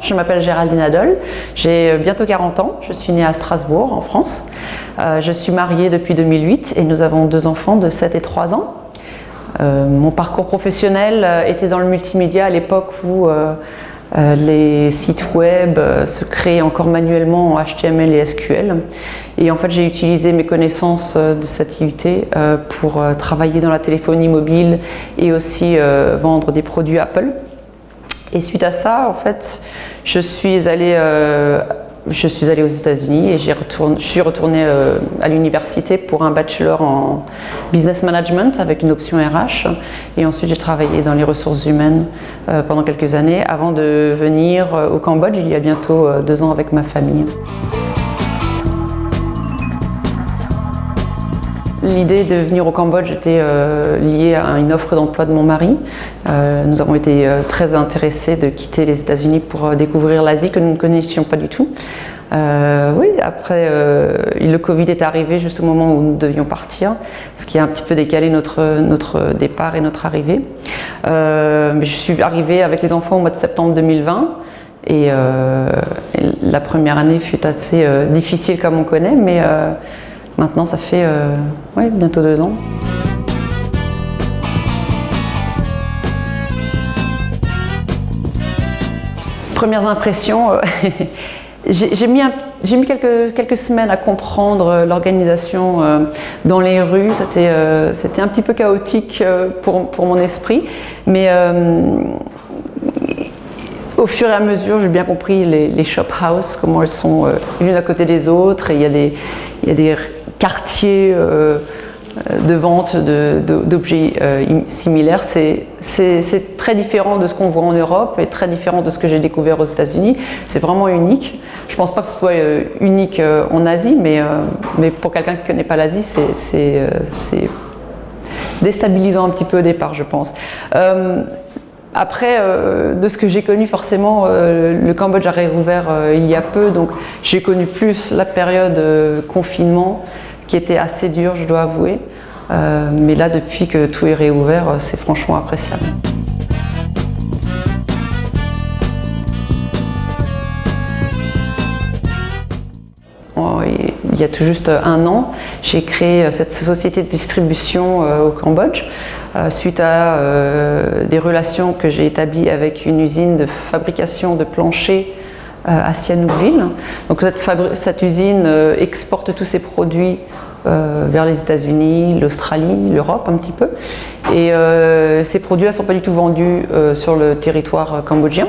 Je m'appelle Géraldine Adol, j'ai bientôt 40 ans, je suis née à Strasbourg en France. Je suis mariée depuis 2008 et nous avons 2 enfants de 7 et 3 ans. Mon parcours professionnel était dans le multimédia à l'époque où les sites web se créaient encore manuellement en HTML et SQL. Et en fait, j'ai utilisé mes connaissances de cette IUT pour travailler dans la téléphonie mobile et aussi vendre des produits Apple. Et suite à ça, en fait, je suis allée aux États-Unis et je suis retournée à l'université pour un bachelor en business management avec une option RH. Et ensuite, j'ai travaillé dans les ressources humaines pendant quelques années avant de venir au Cambodge il y a bientôt 2 ans avec ma famille. L'idée de venir au Cambodge était liée à une offre d'emploi de mon mari. Nous avons été très intéressés de quitter les États-Unis pour découvrir l'Asie que nous ne connaissions pas du tout. Oui, après, le Covid est arrivé juste au moment où nous devions partir, ce qui a un petit peu décalé notre départ et notre arrivée. Mais je suis arrivée avec les enfants au mois de septembre 2020. Et la première année fut assez difficile comme on connaît, mais maintenant, ça fait bientôt 2 ans. Premières impressions, j'ai mis quelques semaines à comprendre l'organisation dans les rues. C'était un petit peu chaotique pour mon esprit, mais au fur et à mesure, j'ai bien compris les shop house, comment elles sont l'une à côté des autres. Et il y a des quartiers de vente d'objets similaires. C'est très différent de ce qu'on voit en Europe et très différent de ce que j'ai découvert aux États-Unis. C'est vraiment unique. Je ne pense pas que ce soit unique en Asie, mais pour quelqu'un qui ne connaît pas l'Asie, c'est déstabilisant un petit peu au départ, je pense. Après, de ce que j'ai connu, forcément, le Cambodge a réouvert il y a peu, donc j'ai connu plus la période confinement, qui était assez dure, je dois avouer. Mais là, depuis que tout est réouvert, c'est franchement appréciable. Il y a tout juste 1 an, j'ai créé cette société de distribution au Cambodge suite à des relations que j'ai établies avec une usine de fabrication de planchers à Sihanoukville. Donc cette usine exporte tous ses produits vers les États-Unis, l'Australie, l'Europe un petit peu. Et ces produits ne sont pas du tout vendus sur le territoire cambodgien.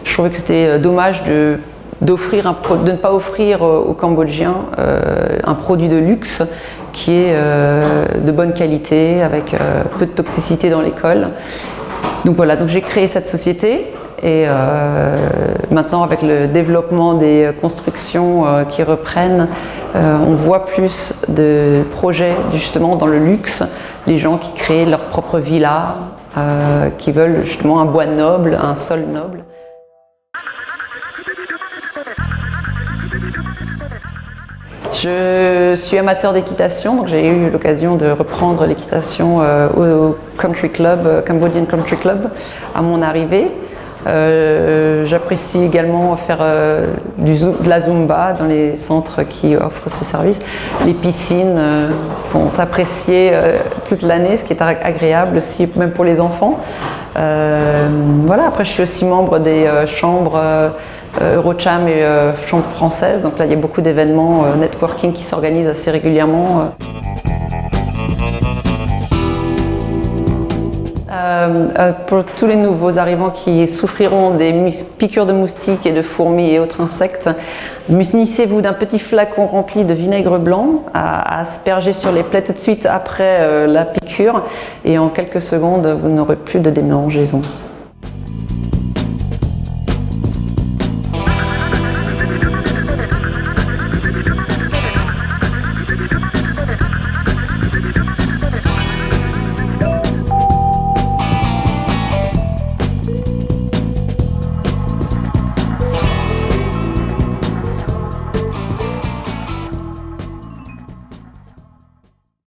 Je trouvais que c'était dommage de ne pas offrir aux Cambodgiens un produit de luxe qui est de bonne qualité, avec peu de toxicité dans les cols. Donc voilà, donc j'ai créé cette société et maintenant avec le développement des constructions qui reprennent, on voit plus de projets justement dans le luxe, les gens qui créent leur propre villa, qui veulent justement un bois noble, un sol noble. Je suis amateur d'équitation, donc j'ai eu l'occasion de reprendre l'équitation au Country Club, Cambodian Country Club, à mon arrivée. J'apprécie également faire de la Zumba dans les centres qui offrent ce service. Les piscines sont appréciées toute l'année, ce qui est agréable aussi, même pour les enfants. Voilà. Après, je suis aussi membre des chambres Eurocham et chambre française, donc là il y a beaucoup d'événements networking qui s'organisent assez régulièrement. Pour tous les nouveaux arrivants qui souffriront des piqûres de moustiques et de fourmis et autres insectes, munissez-vous d'un petit flacon rempli de vinaigre blanc à asperger sur les plaies tout de suite après la piqûre, et en quelques secondes vous n'aurez plus de démangeaison.